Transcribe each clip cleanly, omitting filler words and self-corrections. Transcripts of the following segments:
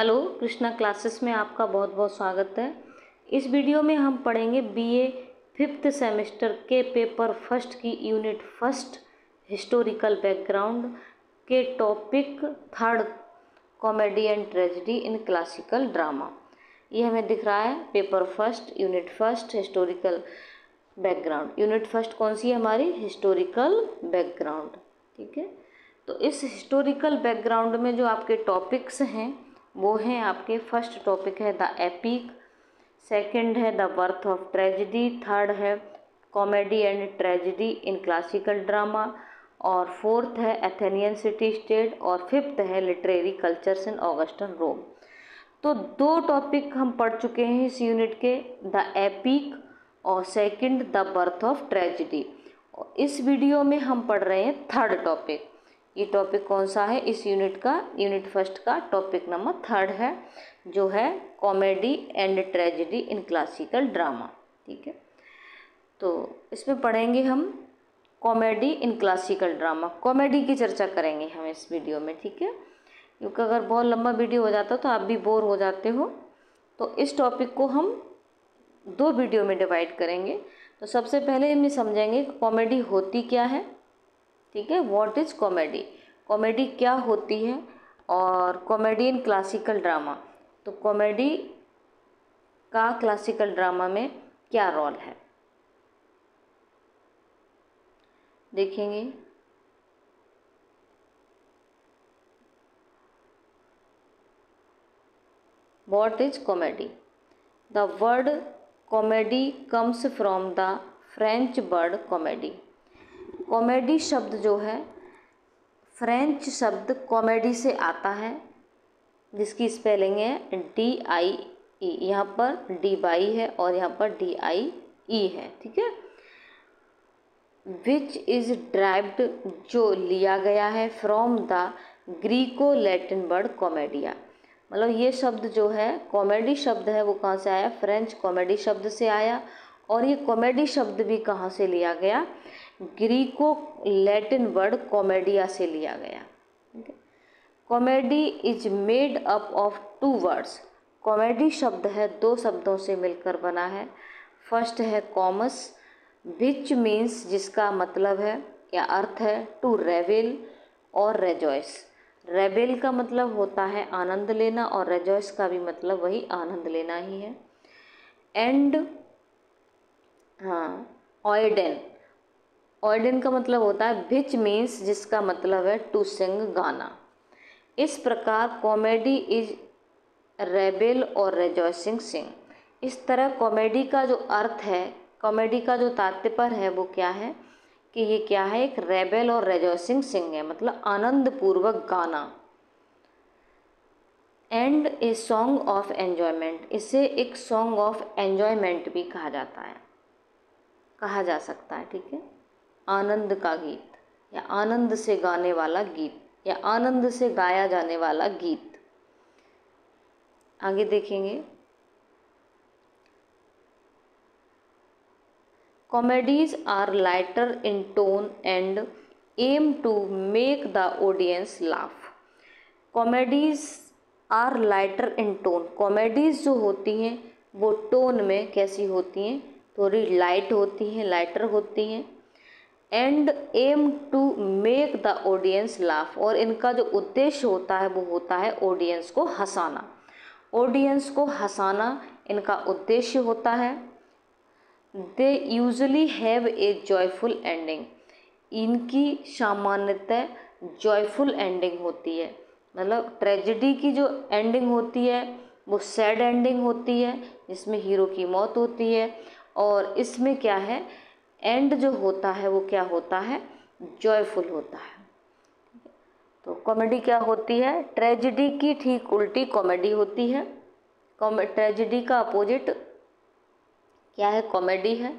Hello, Krishna classes में आपका बहुत बहुत स्वागत है। इस वीडियो में हम पढ़ेंगे बीए 5th सेमेस्टर के पेपर फर्स्ट की यूनिट फर्स्ट हिस्टोरिकल बैकग्राउंड के topic third comedy and tragedy in classical drama. ये हमें दिख रहा है paper first unit first historical background. Unit first कौन सी है हमारी? Historical background. ठीक है, तो इस हिस्टोरिकल बैकग्राउंड में जो आपके टॉपिक्स हैं वो हैं आपके, फर्स्ट टॉपिक है द एपिक, सेकंड है the birth of tragedy, third है comedy and tragedy in classical drama, और फोर्थ है एथेनियन सिटी स्टेट, और फिफ्थ है literary cultures in Augustan Rome. तो दो टॉपिक हम पढ़ चुके हैं इस यूनिट के, द एपिक और second the birth of tragedy. इस वीडियो में हम पढ़ रहे हैं थर्ड टॉपिक। ये टॉपिक कौन सा है इस यूनिट का? यूनिट फर्स्ट का टॉपिक नंबर थर्ड है, जो है comedy and tragedy in classical drama. ठीक है, तो इसमें पढ़ेंगे हम comedy in classical drama. Comedy की चर्चा करेंगे हम इस वीडियो में। ठीक है, क्योंकि अगर बहुत लंबा वीडियो हो जाता तो आप भी बोर हो जाते हो, तो इस टॉपिक को हम दो वीडियो में डिवाइड करेंगे। तो सबसे पहले हम ये समझेंगे कॉमेडी होती क्या है। ठीक है, व्हाट इज़ कॉमेडी, कॉमेडी क्या होती है, और कॉमेडी इन क्लासिकल ड्रामा, तो कॉमेडी का क्लासिकल ड्रामा में क्या रोल है देखेंगे। What is comedy? The word comedy comes from the French word comedy. Comedy शब्द जो है फ्रेंच शब्द कॉमेडी से आता है, जिसकी स्पेलिंग है DIE। यहाँ पर DY है और यहाँ पर DIE है। ठीक है, विच इज़ ड्राइव्ड, जो लिया गया है, from the Greco Latin word comedia. मतलब ये शब्द जो है कॉमेडी शब्द है वो कहाँ से आया? फ्रेंच कॉमेडी शब्द से आया। और ये कॉमेडी शब्द भी कहाँ से लिया गया? ग्रीको लैटिन वर्ड कॉमेडिया से लिया गया। Comedy is made up of two words. Comedy शब्द है दो शब्दों से मिलकर बना है। फर्स्ट है कॉमस, विच मीन्स, जिसका मतलब है या अर्थ है टू रेवेल और रेजॉइस। रेवेल का मतलब होता है आनंद लेना, और रेजॉइस का भी मतलब वही आनंद लेना ही है। एंड ऑयडेन, ऑयडेन का मतलब होता है विच मीन्स, जिसका मतलब है टू सिंग, गाना। इस प्रकार कॉमेडी इज रेबेल और रेजॉइसिंग सिंग। इस तरह कॉमेडी का जो अर्थ है, कॉमेडी का जो तात्पर्य है वो क्या है कि ये क्या है? एक रेबेल और रेजॉइसिंग सिंग है, मतलब आनंद पूर्वक गाना। And a song of enjoyment, इसे एक सॉन्ग ऑफ एन्जॉयमेंट भी कहा जाता है, कहा जा सकता है। ठीक है, आनंद का गीत या आनंद से गाने वाला गीत या आनंद से गाया जाने वाला गीत। आगे देखेंगे, comedies are lighter in tone and aim to make the audience laugh. Comedies are lighter in tone, comedies जो होती हैं वो टोन में कैसी होती हैं? थोड़ी लाइट होती हैं, लाइटर होती हैं। And aim to make the audience laugh, और इनका जो उद्देश्य होता है वो होता है ऑडियंस को हंसाना। ऑडियंस को हंसाना इनका उद्देश्य होता है। They usually have a joyful ending, इनकी सामान्यतः जॉयफुल एंडिंग होती है। मतलब ट्रेजेडी की जो एंडिंग होती है वो सैड एंडिंग होती है, जिसमें हीरो की मौत होती है, और इसमें क्या है, एंड जो होता है वो क्या होता है? जॉयफुल होता है। तो कॉमेडी क्या होती है? ट्रेजेडी की ठीक उल्टी कॉमेडी होती है। ट्रेजेडी का अपोजिट क्या है? कॉमेडी है।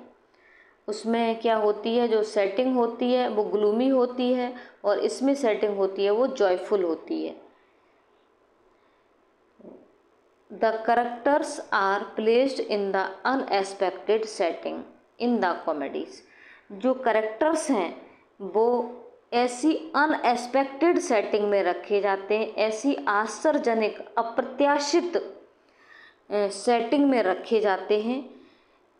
उसमें क्या होती है? जो सेटिंग होती है वो ग्लूमी होती है, और इसमें सेटिंग होती है वो जॉयफुल होती है। The characters are placed in the unexpected setting in the comedies. जो कैरेक्टर्स हैं वो ऐसी अनएक्सपेक्टेड सेटिंग में रखे जाते हैं, ऐसी आश्चर्यजनक अप्रत्याशित सेटिंग में रखे जाते हैं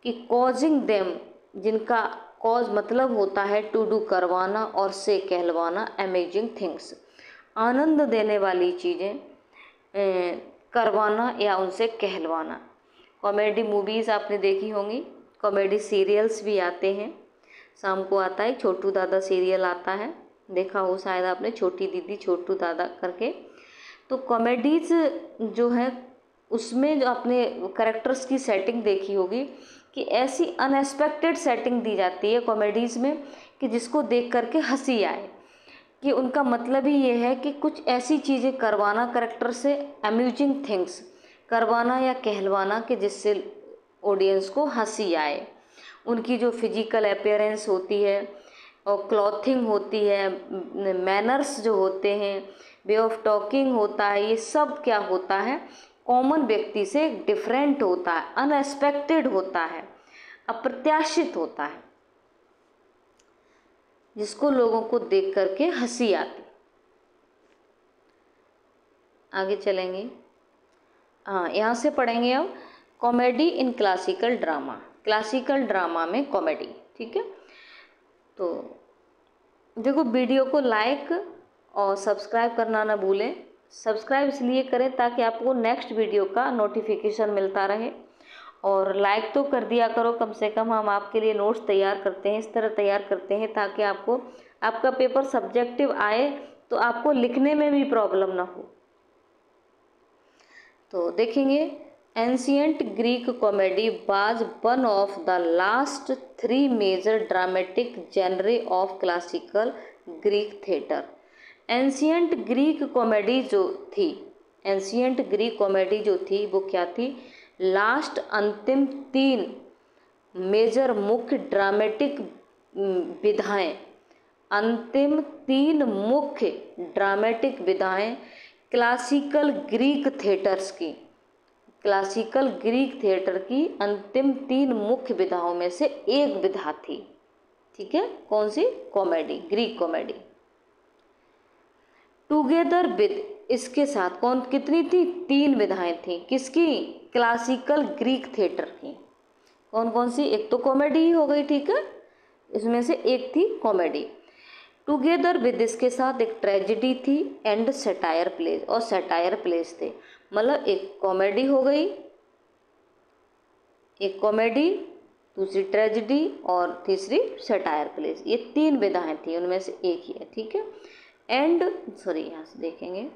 कि कॉजिंग देम, जिनका कॉज मतलब होता है टू डू करवाना और से कहलवाना, अमेजिंग थिंग्स आनंद देने वाली चीज़ें करवाना या उनसे कहलवाना। कॉमेडी मूवीज़ आपने देखी होंगी, कॉमेडी सीरियल्स भी आते हैं, शाम को आता है छोटू दादा सीरियल आता है, देखा हो शायद आपने, छोटी दीदी छोटू दादा करके। तो कॉमेडीज़ जो है उसमें जो आपने कैरेक्टर्स की सेटिंग देखी होगी कि ऐसी अनएक्सपेक्टेड सेटिंग दी जाती है कॉमेडीज़ में कि जिसको देख करके हंसी आए, कि उनका मतलब ही ये है कि कुछ ऐसी चीज़ें करवाना कैरेक्टर से, अम्यूजिंग थिंग्स करवाना या कहलवाना कि जिससे ऑडियंस को हंसी आए। उनकी जो फिजिकल अपीयरेंस होती है और क्लॉथिंग होती है, मैनर्स जो होते हैं, वे ऑफ टॉकिंग होता है, ये सब क्या होता है, कॉमन व्यक्ति से डिफरेंट होता है, अनएक्सपेक्टेड होता है, अप्रत्याशित होता है, जिसको लोगों को देख करके हंसी आती। आगे चलेंगे, हाँ यहाँ से पढ़ेंगे अब comedy in classical drama, classical drama में कॉमेडी। ठीक है, तो देखो वीडियो को लाइक और सब्सक्राइब करना ना भूलें। सब्सक्राइब इसलिए करें ताकि आपको नेक्स्ट वीडियो का नोटिफिकेशन मिलता रहे, और लाइक तो कर दिया करो कम से कम। हम आपके लिए नोट्स तैयार करते हैं, इस तरह तैयार करते हैं ताकि आपको आपका पेपर सब्जेक्टिव आए तो आपको लिखने में भी प्रॉब्लम ना हो। तो देखेंगे, ancient Greek comedy was one of the last 3 major dramatic genre of classical Greek theatre. Ancient Greek comedy जो थी, एंशियंट ग्रीक कॉमेडी जो थी वो क्या थी, लास्ट अंतिम 3 मेजर मुख्य ड्रामेटिक विधाएं, अंतिम 3 मुख्य ड्रामेटिक विधाएं क्लासिकल ग्रीक थिएटर्स की, क्लासिकल ग्रीक थिएटर की अंतिम 3 मुख्य विधाओं में से एक विधा थी। ठीक है, कौन सी, comedy, Greek comedy. Together with, इसके साथ कौन, कितनी थी, 3 विधाएं थी, किसकी, क्लासिकल ग्रीक थिएटर की। कौन कौन सी, एक तो कॉमेडी ही हो गई, ठीक है, इसमें से एक थी कॉमेडी। टुगेदर विद, इसके साथ एक ट्रेजिडी थी एंड सटायर प्लेस, और सटायर प्लेस थे, मतलब एक कॉमेडी हो गई, एक कॉमेडी, दूसरी ट्रेजिडी और तीसरी सटायर प्लेस, ये 3 विधाएं थी, उनमें से एक ही है। ठीक है, एंड सॉरी यहाँ से देखेंगे,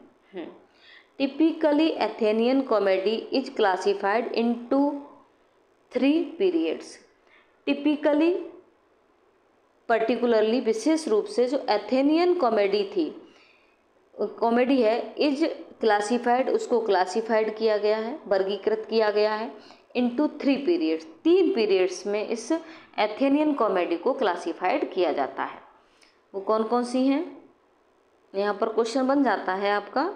typically Athenian comedy is classified into 3 periods. Typically, particularly, विशेष रूप से जो एथेनियन कॉमेडी थी, कॉमेडी है, इज क्लासिफाइड, उसको क्लासिफाइड किया गया है, वर्गीकृत किया गया है इनटू 3 पीरियड्स, 3 पीरियड्स में इस एथेनियन कॉमेडी को क्लासिफाइड किया जाता है। वो कौन कौन सी हैं, यहाँ पर क्वेश्चन बन जाता है आपका,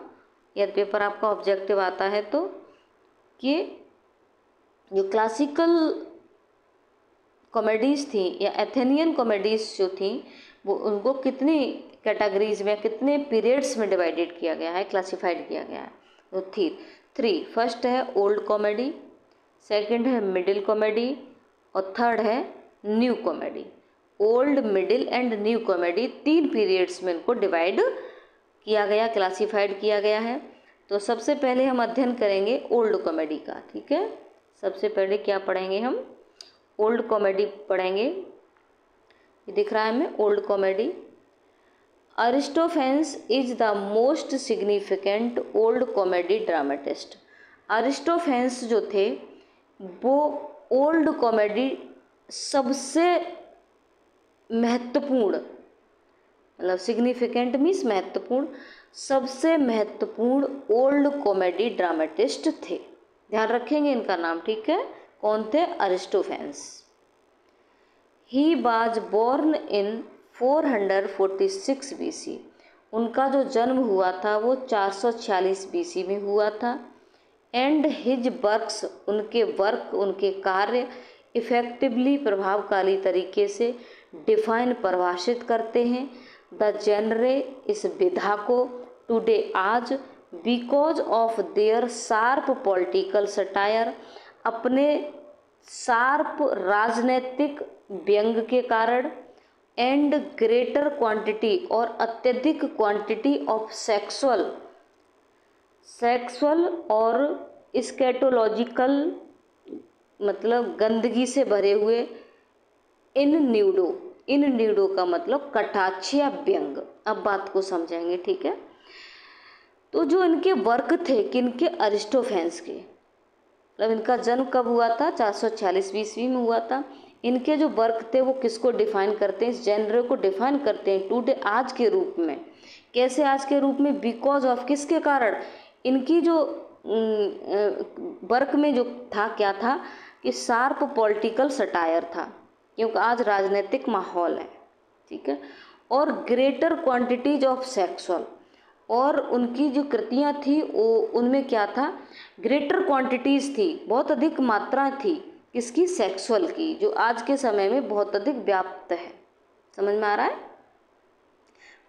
यदि पेपर आपका ऑब्जेक्टिव आता है तो, कि जो क्लासिकल कॉमेडीज़ थी या एथेनियन कॉमेडीज़ जो थी वो, उनको कितनी कैटेगरीज में, कितने पीरियड्स में डिवाइडेड किया गया है, क्लासिफाइड किया गया है। तो थी 3, फर्स्ट है ओल्ड कॉमेडी, सेकंड है मिडिल कॉमेडी, और थर्ड है new comedy. Old, middle and new comedy, 3 periods में इनको डिवाइड किया गया, क्लासिफाइड किया गया है। तो सबसे पहले हम अध्ययन करेंगे ओल्ड कॉमेडी का। ठीक है, सबसे पहले क्या पढ़ेंगे हम, ओल्ड कॉमेडी पढ़ेंगे। ये दिख रहा है हमें, old comedy. Aristophanes is the most significant old comedy dramatist. Aristophanes जो थे वो ओल्ड कॉमेडी सबसे महत्वपूर्ण, मतलब सिग्निफिकेंट मीन्स महत्वपूर्ण, सबसे महत्वपूर्ण ओल्ड कॉमेडी ड्रामेटिस्ट थे। ध्यान रखेंगे इनका नाम, ठीक है, कौन थे, Aristophanes. He was born in 446 BC। उनका जो जन्म हुआ था वो 446 BC में हुआ था। एंड हिज वर्क्स, उनके वर्क, उनके कार्य इफ़ेक्टिवली, प्रभावशाली तरीके से डिफाइन, परिभाषित करते हैं द जेनरे इस विधा को टुडे आज because of their sharp political satire, अपने शार्प राजनैतिक व्यंग के कारण, एंड ग्रेटर क्वांटिटी और अत्यधिक क्वांटिटी ऑफ सेक्सुअल और स्कैटोलॉजिकल मतलब गंदगी से भरे हुए इन न्यूडो का मतलब कटाक्ष या व्यंग। अब बात को समझेंगे, ठीक है। तो जो इनके वर्क थे किनके, अरिस्टोफेंस के, मतलब इनका जन्म कब हुआ था, 446 ईस्वी में हुआ था। इनके जो वर्क थे वो किसको डिफाइन करते हैं, इस जेनर को डिफाइन करते हैं टुडे आज के रूप में। कैसे आज के रूप में, बिकॉज ऑफ किसके कारण, इनकी जो वर्क में जो था क्या था कि शार्प पॉलिटिकल सटायर था, क्योंकि आज राजनीतिक माहौल है, ठीक है, और ग्रेटर क्वांटिटीज ऑफ सेक्सुअल, और उनकी जो कृतियाँ थी वो उनमें क्या था, ग्रेटर क्वांटिटीज़ थी, बहुत अधिक मात्रा थी किसकी, सेक्सुअल की, जो आज के समय में बहुत अधिक व्याप्त है। समझ में आ रहा है।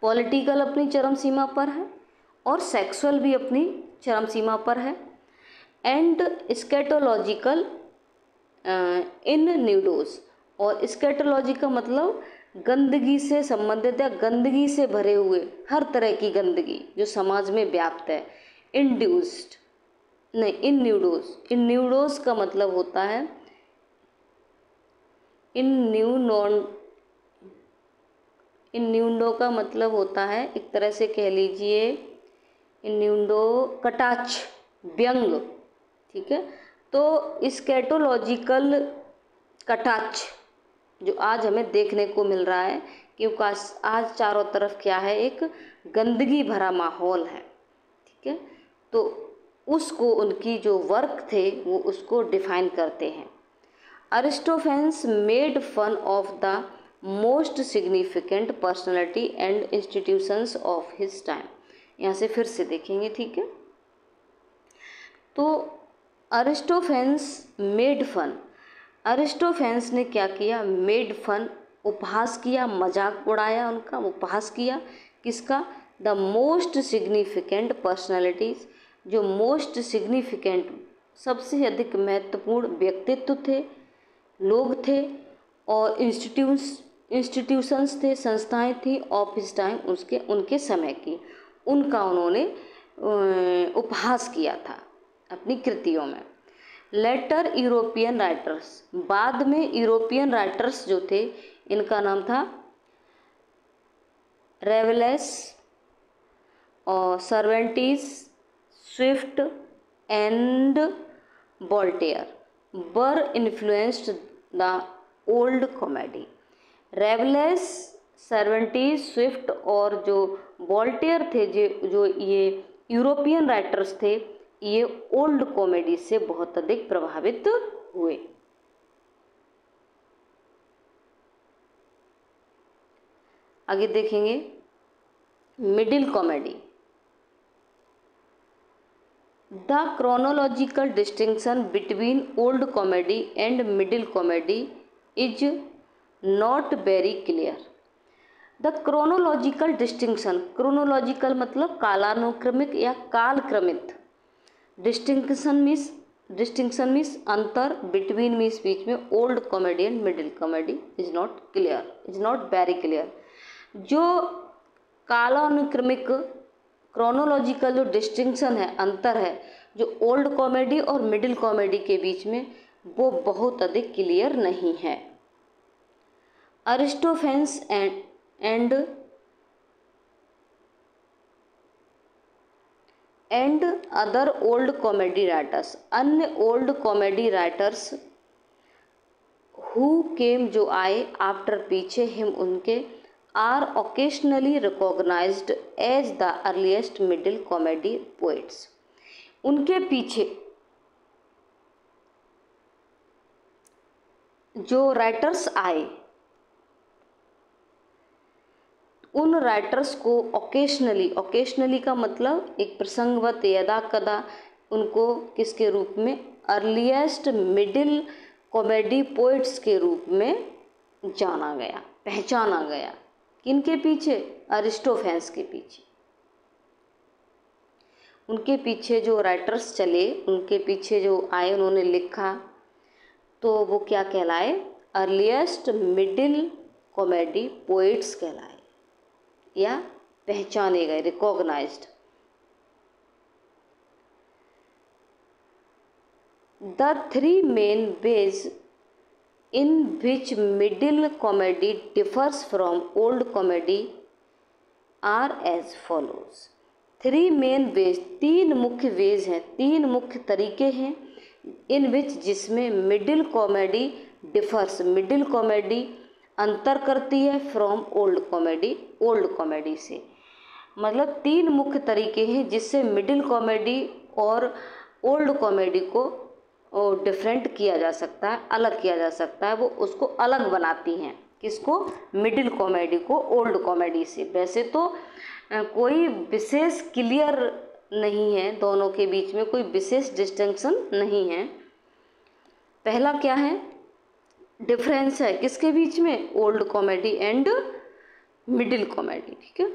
पॉलिटिकल अपनी चरम सीमा पर है और सेक्सुअल भी अपनी चरम सीमा पर है। एंड स्कैटोलॉजिकल इन न्यूडोज, और स्कैटोलॉजी का मतलब गंदगी से संबंधित या गंदगी से भरे हुए, हर तरह की गंदगी जो समाज में व्याप्त है। इंड्यूस्ड नहीं, इन न्यूडोज का मतलब होता है इन न्यूडो का मतलब होता है एक तरह से कह लीजिए इन न्यूडो कटाक्ष व्यंग, ठीक है। तो स्कैटोलॉजिकल कटाक्ष जो आज हमें देखने को मिल रहा है, क्योंकि आज चारों तरफ क्या है, एक गंदगी भरा माहौल है, ठीक है। तो उसको उनकी जो वर्क थे वो उसको डिफाइन करते हैं। Aristophanes made fun of the most significant personality and institutions of his time. यहाँ से फिर से देखेंगे, ठीक है। तो अरिस्टोफेंस मेड फन, अरिस्टोफेंस ने क्या किया, मेड फन, उपहास किया, मजाक उड़ाया, उनका उपहास किया, किसका, द मोस्ट सिग्निफिकेंट पर्सनैलिटीज, जो मोस्ट सिग्निफिकेंट सबसे अधिक महत्वपूर्ण व्यक्तित्व थे, लोग थे, और इंस्टीट्यूशंस थे, संस्थाएं थी, ऑफ हिज टाइम, उनके समय की, उनका उन्होंने उपहास किया था अपनी कृतियों में। लेटर यूरोपियन राइटर्स, बाद में यूरोपियन राइटर्स जो थे इनका नाम था रेवलेस और Cervantes, Swift and Voltaire were influenced the old comedy. Rabelais, Cervantes, Swift और जो वोल्टेयर थे, जो ये यूरोपियन राइटर्स थे, ये ओल्ड कॉमेडी से बहुत अधिक प्रभावित हुए। आगे देखेंगे middle comedy. The chronological distinction between old comedy and middle comedy is not very clear. The chronological distinction, chronological मतलब कालानुक्रमिक या कालक्रमित, डिस्टिंक्शन मीन्स अंतर, बिटवीन मीन्स बीच में, old comedy and middle comedy is not clear, is not very clear. जो कालानुक्रमिक chronological जो distinction है, अंतर है, जो ओल्ड कॉमेडी और मिडिल कॉमेडी के बीच में, वो बहुत अधिक क्लियर नहीं है। अरिस्टोफेंस and other old comedy writers, अन्य old comedy writers who came जो आए आफ्टर पीछे हिम उनके, are occasionally recognised as the earliest middle comedy poets. उनके पीछे जो राइटर्स आए, उन राइटर्स को ओकेशनली का मतलब एक प्रसंगवत, यदा कदा, उनको किसके रूप में, अर्लीस्ट मिडिल कॉमेडी पोइट्स के रूप में जाना गया, पहचाना गया, किनके पीछे? अरिस्टोफेंस के पीछे। उनके पीछे जो राइटर्स चले, उनके पीछे जो आए, उन्होंने लिखा, तो वो क्या कहलाए? अर्लीस्ट मिडिल कॉमेडी पोइट्स कहलाए या पहचाने गए, recognised. The three main ways in which middle comedy differs from old comedy are as follows। Three main ways, तीन मुख्य वेज हैं, तीन मुख्य तरीके हैं, इन विच जिसमें middle comedy differs, middle comedy अंतर करती है from old comedy, old comedy से। मतलब तीन मुख्य तरीके हैं जिससे मिडिल कॉमेडी और ओल्ड कॉमेडी को डिफरेंट किया जा सकता है, अलग किया जा सकता है, वो उसको अलग बनाती हैं। किसको? मिडिल कॉमेडी को ओल्ड कॉमेडी से। वैसे तो कोई विशेष क्लियर नहीं है, दोनों के बीच में कोई विशेष डिस्टिंक्शन नहीं है। पहला क्या है? डिफरेंस है किसके बीच में? Old comedy and middle comedy. ठीक है,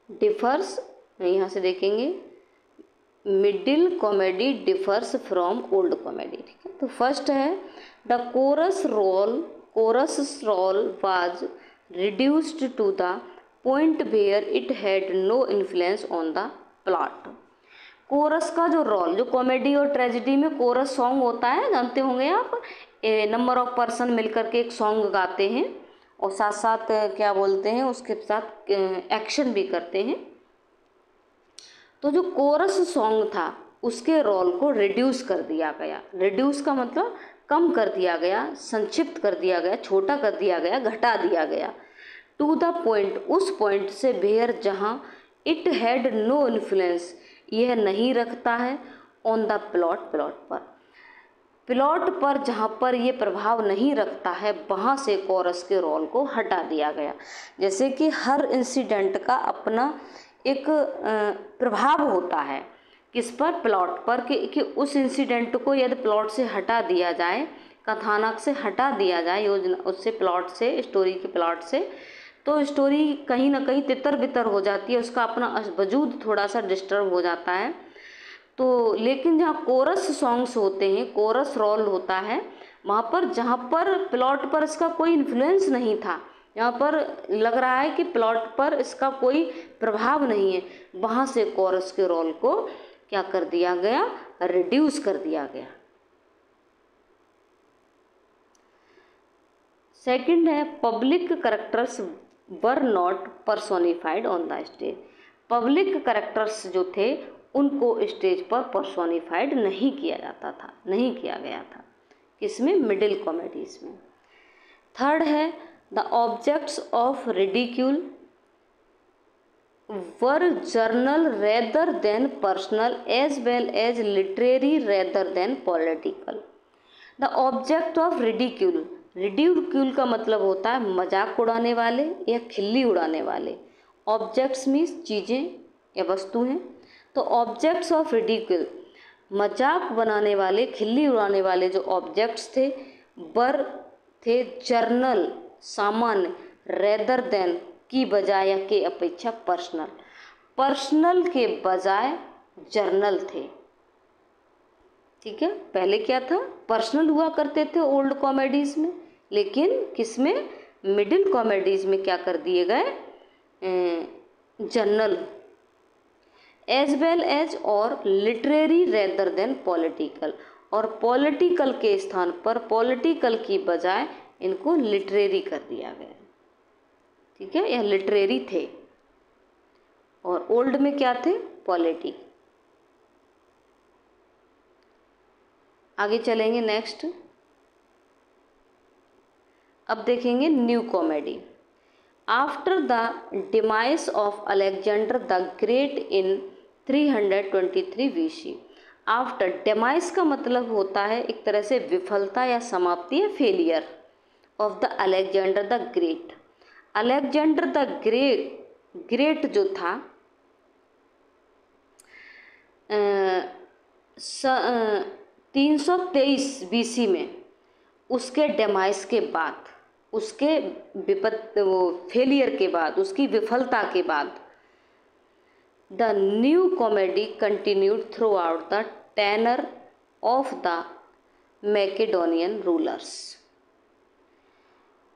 डिफर्स, यहाँ से देखेंगे, middle comedy differs from old comedy. ठीक है, तो फर्स्ट है the chorus role was reduced to the point where it had no influence on the plot. Chorus का जो रोल, जो कॉमेडी और ट्रेजेडी में कोरस सॉन्ग होता है, जानते होंगे आप, नंबर ऑफ पर्सन मिलकर के एक सॉन्ग गाते हैं और साथ साथ क्या बोलते हैं, उसके साथ एक्शन भी करते हैं। तो जो कोरस सॉन्ग था उसके रोल को रिड्यूस कर दिया गया। रिड्यूस का मतलब कम कर दिया गया, संक्षिप्त कर दिया गया, छोटा कर दिया गया, घटा दिया गया। टू द पॉइंट, उस पॉइंट से बेयर जहाँ इट हैड नो इन्फ्लुएंस, यह नहीं रखता है, ऑन द प्लॉट, प्लॉट पर जहाँ पर ये प्रभाव नहीं रखता है, वहाँ से कोरस के रोल को हटा दिया गया। जैसे कि हर इंसिडेंट का अपना एक प्रभाव होता है, किस पर? प्लॉट पर, कि उस इंसिडेंट को यदि प्लॉट से हटा दिया जाए, कथानक से हटा दिया जाए, योजना उससे, प्लॉट से, स्टोरी के प्लॉट से, तो स्टोरी कहीं ना कहीं तितर बितर हो जाती है, उसका अपना वजूद थोड़ा सा डिस्टर्ब हो जाता है। तो लेकिन जहाँ कोरस सॉन्ग्स होते हैं, कोरस रोल होता है, वहाँ पर जहाँ पर प्लॉट पर इसका कोई इन्फ्लुएंस नहीं था, यहाँ पर लग रहा है कि प्लॉट पर इसका कोई प्रभाव नहीं है, वहाँ से कोरस के रोल को क्या कर दिया गया? रिड्यूस कर दिया गया। सेकंड है public characters were not personified on the stage. Public characters जो थे उनको स्टेज पर पर्सोनिफाइड नहीं किया जाता था, नहीं किया गया था। किसमें? मिडिल कॉमेडीज में। थर्ड है the objects of ridicule were general rather than personal as well as literary rather than political. The object of ridicule, ridicule का मतलब होता है मजाक उड़ाने वाले या खिल्ली उड़ाने वाले। ऑब्जेक्ट्स मीन्स चीज़ें या वस्तु हैं, तो ऑब्जेक्ट्स ऑफ रिडिक्यूल, मजाक बनाने वाले, खिल्ली उड़ाने वाले जो ऑब्जेक्ट्स थे, वर थे जर्नल, सामान्य, रेदर देन की बजाय या के अपेक्षा पर्सनल, पर्सनल के बजाय जर्नल थे। ठीक है, पहले क्या था? पर्सनल हुआ करते थे ओल्ड कॉमेडीज में, लेकिन किसमें? मिडिल कॉमेडीज में क्या कर दिए गए? जर्नल। एज वेल एज और लिटरेरी रेदर देन पॉलिटिकल, और पॉलिटिकल के स्थान पर, पॉलिटिकल की बजाय इनको लिटरेरी कर दिया गया। ठीक है, यह लिटरेरी थे और ओल्ड में क्या थे? पॉलिटिक। आगे चलेंगे नेक्स्ट। अब देखेंगे new comedy. After the demise of Alexander the great in 323 BC। After, demise का मतलब होता है एक तरह से विफलता या समाप्ति या failure of the Alexander the great. Alexander the great जो था 323 BC में, उसके डिमाइस के बाद, उसके फेलियर के बाद, उसकी विफलता के बाद, the new comedy continued throughout the tenure of the Macedonian rulers.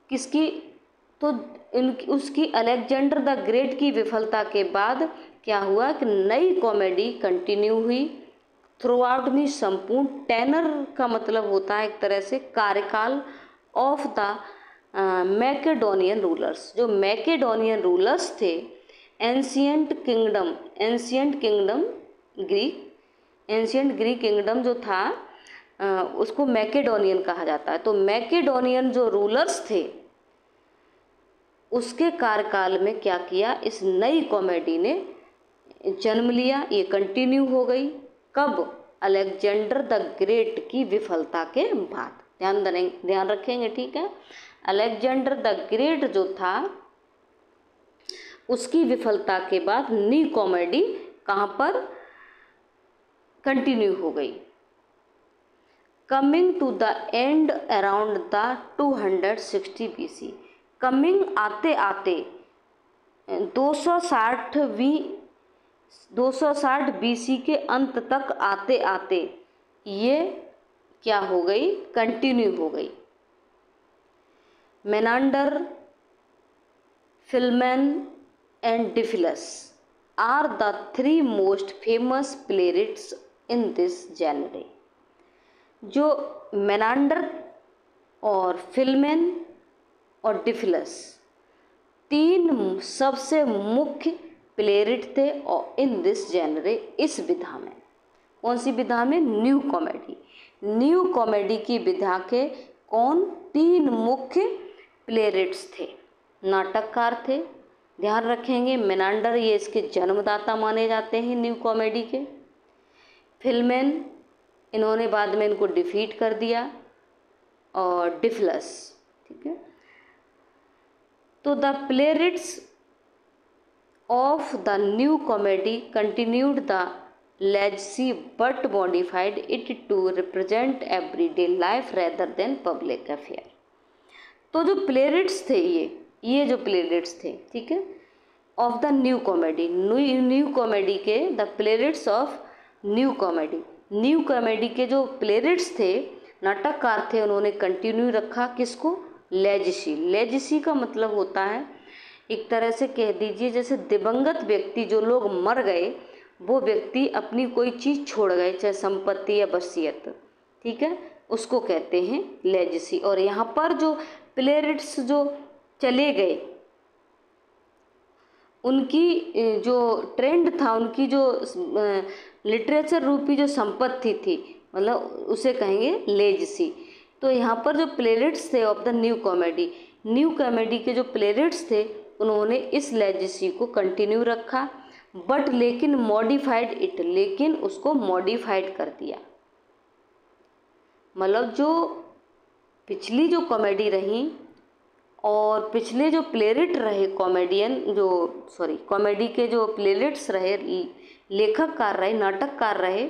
किसकी? तो उसकी अलेक्जेंडर द ग्रेट की विफलता के बाद क्या हुआ कि नई कॉमेडी कंटिन्यू हुई। थ्रू आउट में संपूर्ण, टेनर का मतलब होता है एक तरह से कार्यकाल, ऑफ द मैकेडोनियन रूलर्स, जो मैकेडोनियन रूलर्स थे। Ancient kingdom Greek, ancient Greek kingdom जो था उसको मैकेडोनियन कहा जाता है। तो मैकेडोनियन जो रूलर्स थे उसके कार्यकाल में क्या किया, इस नई कॉमेडी ने जन्म लिया। ये कंटिन्यू हो गई कब? अलेक्जेंडर द ग्रेट की विफलता के बाद। ध्यान रखेंगे, ठीक है। अलेक्जेंडर द ग्रेट जो था उसकी विफलता के बाद न्यू कॉमेडी कहाँ पर कंटिन्यू हो गई। Coming to the end around the 260 BC, coming आते आते 260 BC के अंत तक आते आते ये क्या हो गई, कंटिन्यू हो गई। Menander, Philemon and Diphilus are the 3 most famous playwrights in this genre. जो मेनांडर और फिल्मेन और डिफिलस 3 सबसे मुख्य प्लेरिट थे और इन दिस जेनरे, इस विधा में। कौन सी विधा में? New comedy. न्यू कॉमेडी की विधा के कौन? 3 मुख्य प्लेरिट्स थे, नाटककार थे। ध्यान रखेंगे, मेनांडर ये इसके जन्मदाता माने जाते हैं न्यू कॉमेडी के। फिल्मेन, इन्होंने बाद में इनको डिफीट कर दिया, और डिफिलस, ठीक है। तो the playwrights of the new comedy continued the legacy but modified it to represent everyday life rather than public affair. तो जो प्लेरिट्स थे, ये जो प्लेरिट्स थे, ठीक है, of the new comedy, new comedy के, the playwrights of new comedy, new comedy के जो प्लेरिट्स थे, नाटककार थे, उन्होंने कंटिन्यू रखा किसको? लेजेसी। लेजेसी का मतलब होता है एक तरह से कह दीजिए जैसे दिवंगत व्यक्ति, जो लोग मर गए, वो व्यक्ति अपनी कोई चीज़ छोड़ गए, चाहे संपत्ति या वसीयत, ठीक है, उसको कहते हैं लेजेसी। और यहाँ पर जो प्लेरिट्स जो चले गए, उनकी जो ट्रेंड था, उनकी जो लिटरेचर रूपी जो संपत्ति थी, मतलब उसे कहेंगे लेजेसी। तो यहाँ पर जो प्लेरिट्स थे ऑफ द न्यू कॉमेडी के जो प्लेरिट्स थे, उन्होंने इस लेजेसी को कंटिन्यू रखा, बट लेकिन मॉडिफाइड इट, लेकिन उसको मॉडिफाइड कर दिया। मतलब जो पिछली जो कॉमेडी रही और पिछले जो प्लेरिट रहे कॉमेडी के जो प्लेरिट्स रहे, लेखककार रहे, नाटककार रहे,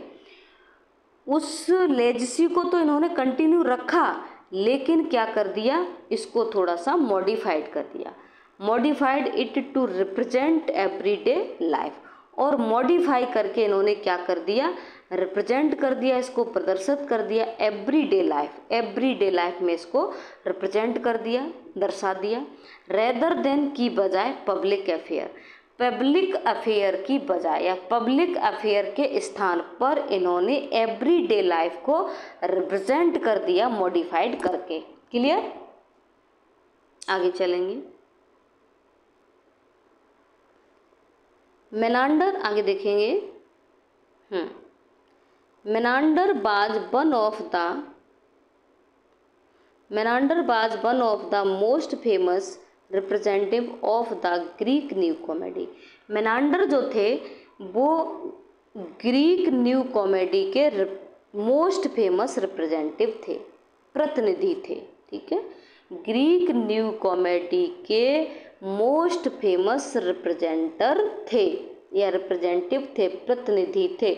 उस लेजेसी को तो इन्होंने कंटिन्यू रखा, लेकिन क्या कर दिया, इसको थोड़ा सा मॉडिफाइड कर दिया। Modified it to represent everyday life, और मॉडिफाई करके इन्होंने क्या कर दिया, रिप्रेजेंट कर दिया, इसको प्रदर्शित कर दिया एवरीडे लाइफ में इसको रिप्रेजेंट कर दिया, दर्शा दिया। रेदर देन की बजाय पब्लिक अफेयर की बजाय या पब्लिक अफेयर के स्थान पर इन्होंने एवरीडे लाइफ को रिप्रेजेंट कर दिया मॉडिफाइड करके। क्लियर? आगे चलेंगे। मेनांडर, आगे देखेंगे। Menander was one of the most famous representative of the Greek new comedy. Menander जो थे वो ग्रीक न्यू कॉमेडी के मोस्ट फेमस रिप्रेजेंटेटिव थे, प्रतिनिधि थे, ठीक है। ग्रीक न्यू कॉमेडी के मोस्ट फेमस रिप्रेजेंटर थे या रिप्रेजेंटेटिव थे, प्रतिनिधि थे,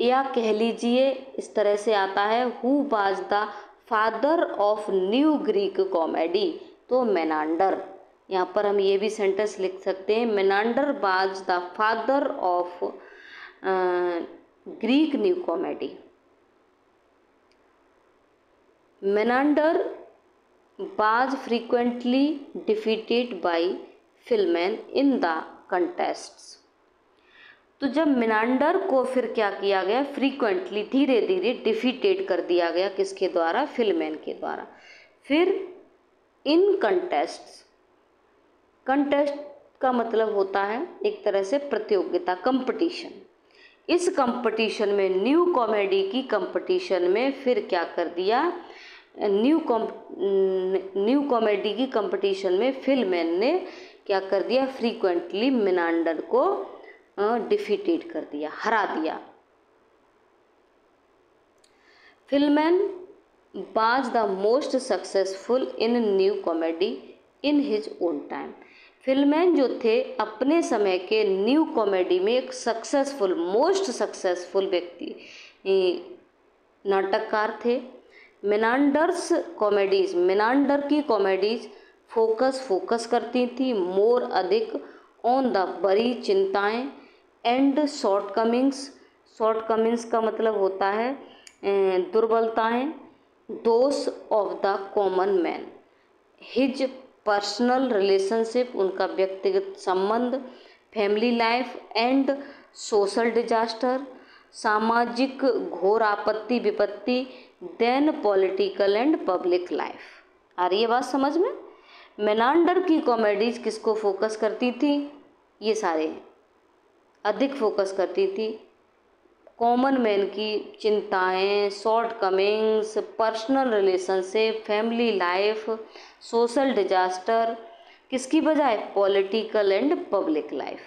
या कह लीजिए इस तरह से आता है who was the father of new Greek comedy. तो मेनांडर, यहाँ पर हम ये भी सेंटेंस लिख सकते हैं, Menander was the father of Greek new comedy. Menander was frequently defeated by Philmen in the contests। तो जब मेनांडर को फिर क्या किया गया, फ्रीक्वेंटली, धीरे धीरे डिफीटेड कर दिया गया, किसके द्वारा, फिल्मेन के द्वारा। फिर इन कंटेस्ट, कंटेस्ट का मतलब होता है एक तरह से प्रतियोगिता, कंपटीशन। इस कंपटीशन में, न्यू कॉमेडी की कंपटीशन में फिर क्या कर दिया, न्यू कॉमेडी की कंपटीशन में फिल्मेन ने क्या कर दिया, फ्रीक्वेंटली मेनांडर को डिफीटेड कर दिया, हरा दिया। Philemon was the most successful in new comedy in his own time. Philemon जो थे अपने समय के न्यू कॉमेडी में एक सक्सेसफुल, मोस्ट सक्सेसफुल व्यक्ति, नाटककार थे। मेनांडर्स कॉमेडीज, मेनांडर की कॉमेडीज फोकस करती थी, मोर, अधिक, ऑन द बड़ी चिंताएं, एंड शॉर्टकमिंग्स का मतलब होता है दुर्बलताएं, दोष of the common man, his personal relationship, उनका व्यक्तिगत संबंध, family life and social disaster, सामाजिक घोर आपत्ति विपत्ति, then political and public life. आ रही है बात समझ में। मेनांडर की कॉमेडीज किसको फोकस करती थी, ये सारे अधिक फोकस करती थी, कॉमन मैन की चिंताएं, shortcomings, personal relationship, family life, social disaster, किसकी बजाय, political and public life.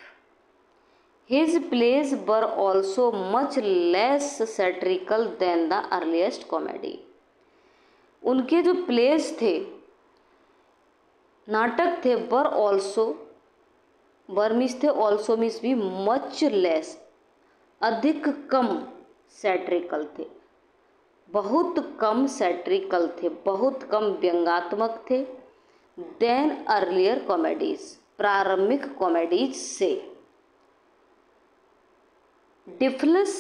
His plays were also much less satirical than the earliest comedy। उनके जो प्लेस थे, नाटक थे, वर ऑल्सो, वर मीन्स थे, ऑल्सो मीन्स भी, मच लेस, अधिक कम, सैट्रिकल थे, बहुत कम सैट्रिकल थे, बहुत कम व्यंग्यात्मक थे, देन अर्लियर कॉमेडीज, प्रारंभिक कॉमेडीज से। डिफलस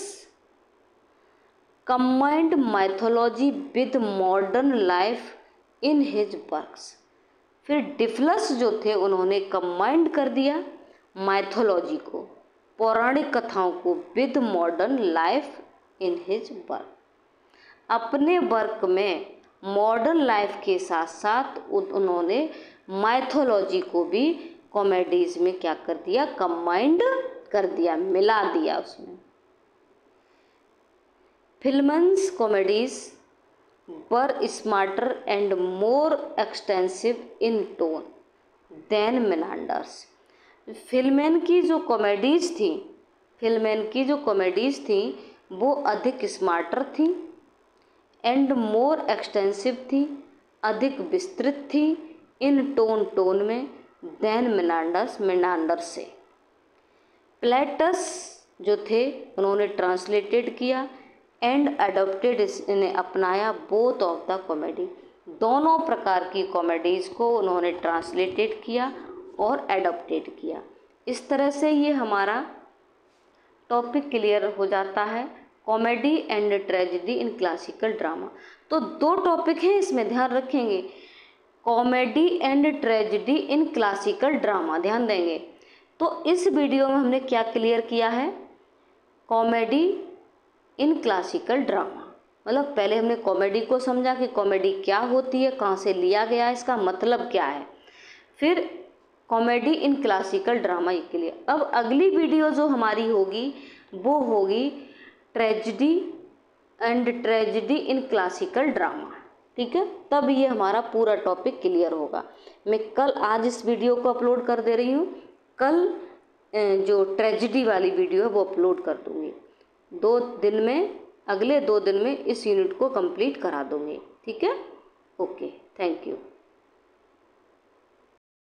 combined mythology with modern life in his works। फिर डिफलस जो थे उन्होंने कंबाइंड कर दिया माइथोलॉजी को, पौराणिक कथाओं को, with modern life in his work. अपने वर्क में मॉडर्न लाइफ के साथ साथ उन्होंने माइथोलॉजी को भी कॉमेडीज में क्या कर दिया, कंबाइंड कर दिया, मिला दिया उसमें। Philemon's comedies were smarter and more extensive in tone than Menander's. Philemon की जो कॉमेडीज थी, फिल्मेन की जो कॉमेडीज थी वो अधिक स्मार्टर थी, एंड मोर एक्सटेंसिव थी, अधिक विस्तृत थी, इन टोन, टोन में, देन मेनांडर्स, मेनांडर्स से। प्लेटस जो थे उन्होंने ट्रांसलेटेड किया, एंड अडॉप्टेड, इन्हें अपनाया, बोथ ऑफ द कॉमेडी, दोनों प्रकार की कॉमेडीज़ को उन्होंने ट्रांसलेटेड किया और एडॉप्टेड किया। इस तरह से ये हमारा टॉपिक क्लियर हो जाता है, comedy and tragedy in classical drama. तो दो टॉपिक हैं इसमें, ध्यान रखेंगे, comedy and tragedy in classical drama, ध्यान देंगे। तो इस वीडियो में हमने क्या क्लियर किया है, कॉमेडी इन क्लासिकल ड्रामा, मतलब पहले हमने कॉमेडी को समझा कि कॉमेडी क्या होती है, कहाँ से लिया गया है, इसका मतलब क्या है, फिर कॉमेडी इन क्लासिकल ड्रामा ये क्लियर। अब अगली वीडियो जो हमारी होगी वो होगी tragedy and tragedy in classical drama, ठीक है। तब ये हमारा पूरा टॉपिक क्लियर होगा। मैं कल, आज इस वीडियो को अपलोड कर दे रही हूँ, कल जो ट्रेजेडी वाली वीडियो है वो अपलोड कर दूँगी। 2 दिन में, अगले 2 दिन में इस यूनिट को कंप्लीट करा दूँगी, ठीक है। Okay, thank you.